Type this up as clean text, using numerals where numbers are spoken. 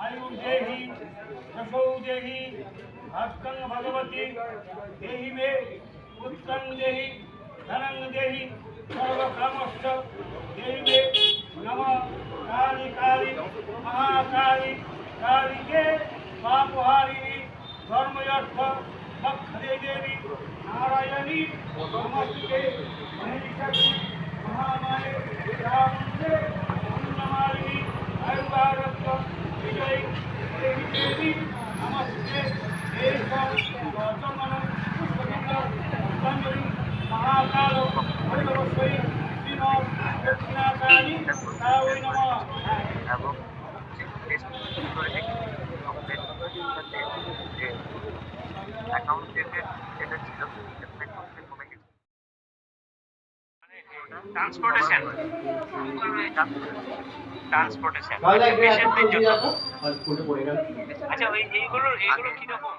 आयुर् देहि यशो देहि भक्तं भगवती देहि मे पुत्रं देहि धनं देहि सर्वकामश्च देहि मे नमः काली काली महाकाली कालिके पापहारिणी धर्मयर्थ भक्ते देवी नारायणी नमस्ते महेश्वरी महामाये चामुण्डे अन्नमालिनी आयुर्भारत विजय देवी देवी नमस्ते गौतम पुष्पगंधा महाकाल भैरवस्वरी श्रीमद दक्षिणाकाली तावै नमः। ট্রান্সপোর্টেশন পেশেন্টদের জন্য। আচ্ছা এইগুলো কিরকম